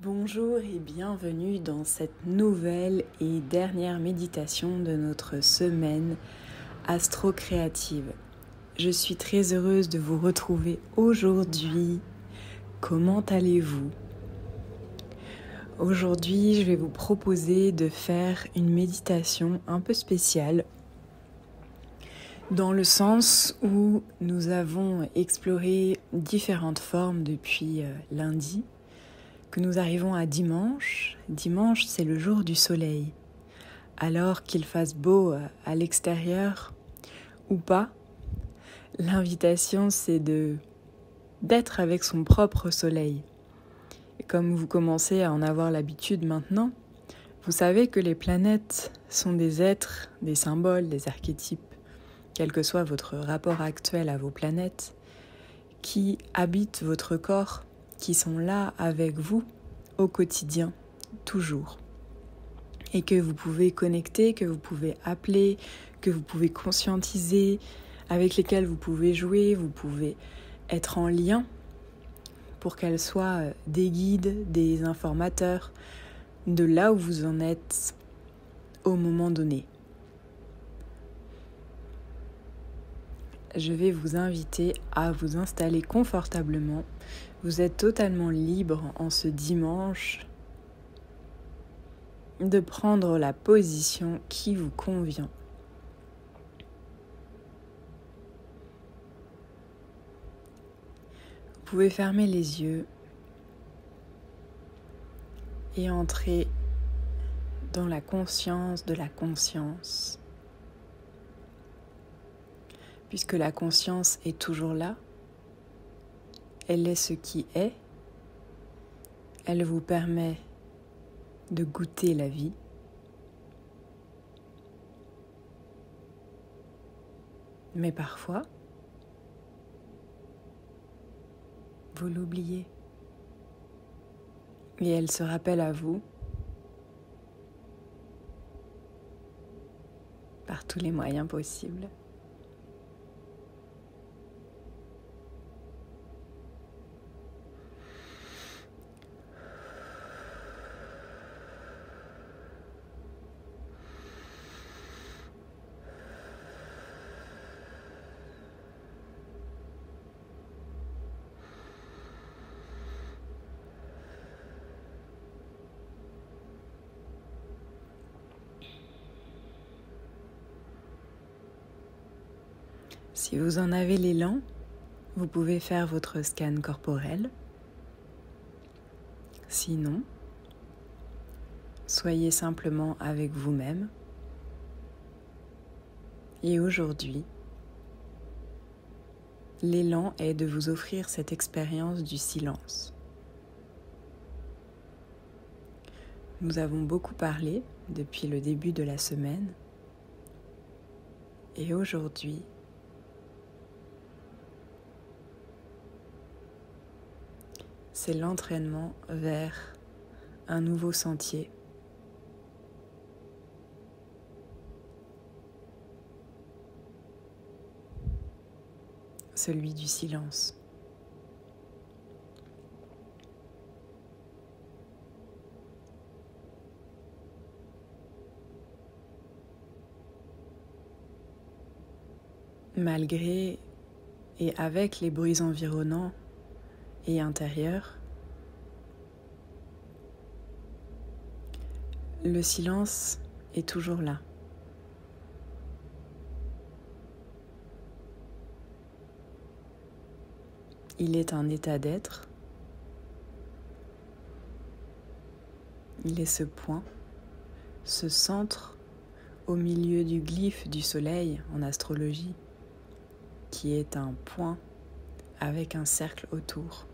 Bonjour et bienvenue dans cette nouvelle et dernière méditation de notre semaine astro-créative. Je suis très heureuse de vous retrouver aujourd'hui. Comment allez-vous ? Aujourd'hui, je vais vous proposer de faire une méditation un peu spéciale dans le sens où nous avons exploré différentes formes depuis lundi. Que nous arrivons à dimanche. Dimanche, c'est le jour du soleil. Alors qu'il fasse beau à l'extérieur ou pas, l'invitation c'est d'être avec son propre soleil. Et comme vous commencez à en avoir l'habitude maintenant, vous savez que les planètes sont des êtres, des symboles, des archétypes, quel que soit votre rapport actuel à vos planètes, qui habitent votre corps, qui sont là avec vous au quotidien, toujours. Et que vous pouvez connecter, que vous pouvez appeler, que vous pouvez conscientiser, avec lesquels vous pouvez jouer, vous pouvez être en lien pour qu'elles soient des guides, des informateurs de là où vous en êtes au moment donné. Je vais vous inviter à vous installer confortablement. Vous êtes totalement libre en ce dimanche de prendre la position qui vous convient. Vous pouvez fermer les yeux et entrer dans la conscience de la conscience. Puisque la conscience est toujours là, elle est ce qui est, elle vous permet de goûter la vie. Mais parfois, vous l'oubliez. Et elle se rappelle à vous par tous les moyens possibles. Si vous en avez l'élan, vous pouvez faire votre scan corporel. Sinon, soyez simplement avec vous-même. Et aujourd'hui, l'élan est de vous offrir cette expérience du silence. Nous avons beaucoup parlé depuis le début de la semaine. Et aujourd'hui, c'est l'entraînement vers un nouveau sentier. Celui du silence. Malgré et avec les bruits environnants et intérieurs, le silence est toujours là. Il est un état d'être. Il est ce point, ce centre au milieu du glyphe du soleil en astrologie, qui est un point avec un cercle autour.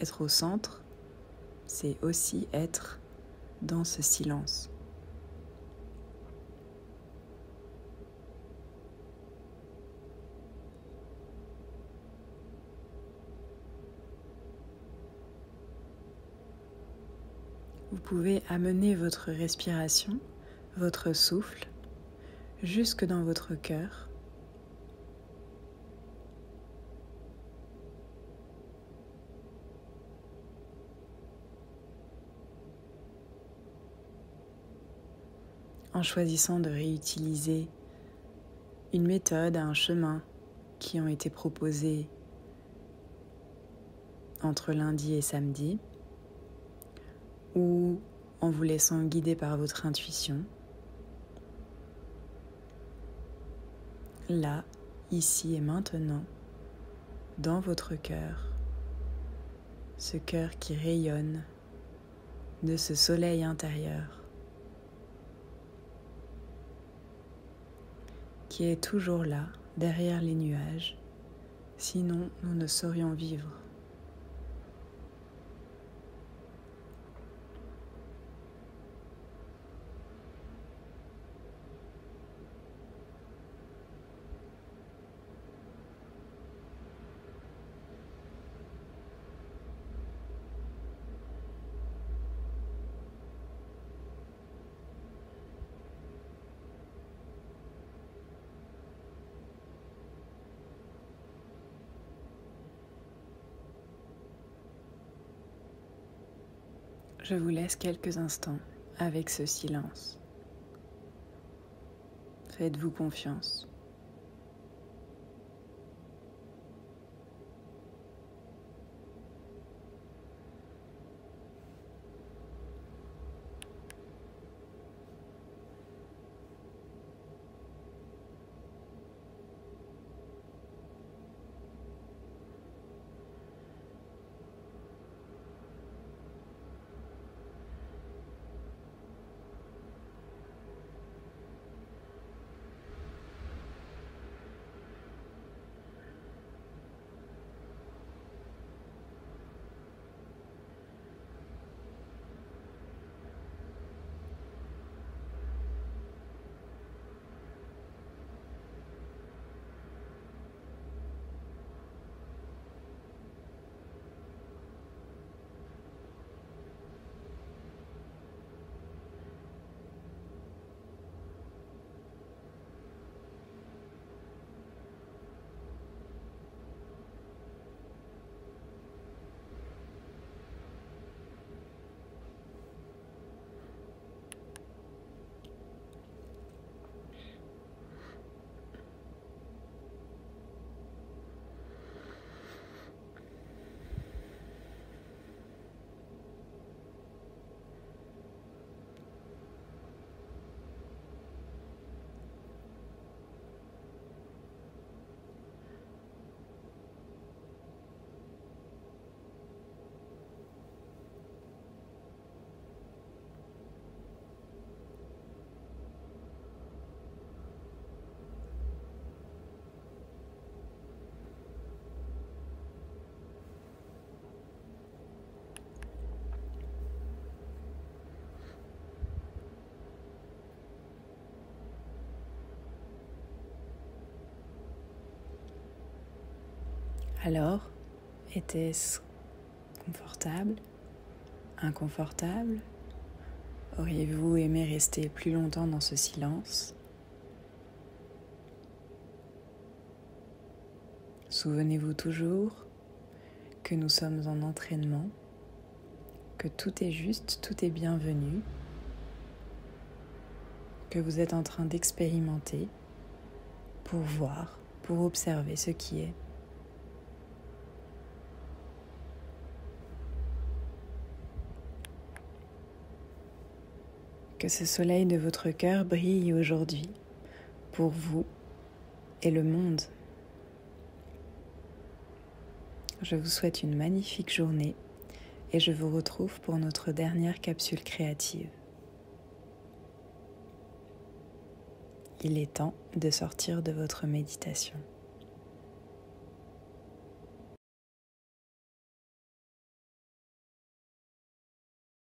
Être au centre, c'est aussi être dans ce silence. Vous pouvez amener votre respiration, votre souffle, jusque dans votre cœur choisissant de réutiliser une méthode, un chemin qui ont été proposés entre lundi et samedi, ou en vous laissant guider par votre intuition. Là, ici et maintenant, dans votre cœur, ce cœur qui rayonne de ce soleil intérieur, qui est toujours là, derrière les nuages, sinon nous ne saurions vivre. Je vous laisse quelques instants avec ce silence. Faites-vous confiance. Alors, était-ce confortable, inconfortable? Auriez-vous aimé rester plus longtemps dans ce silence? Souvenez-vous toujours que nous sommes en entraînement, que tout est juste, tout est bienvenu, que vous êtes en train d'expérimenter pour voir, pour observer ce qui est. Que ce soleil de votre cœur brille aujourd'hui pour vous et le monde. Je vous souhaite une magnifique journée et je vous retrouve pour notre dernière capsule créative. Il est temps de sortir de votre méditation.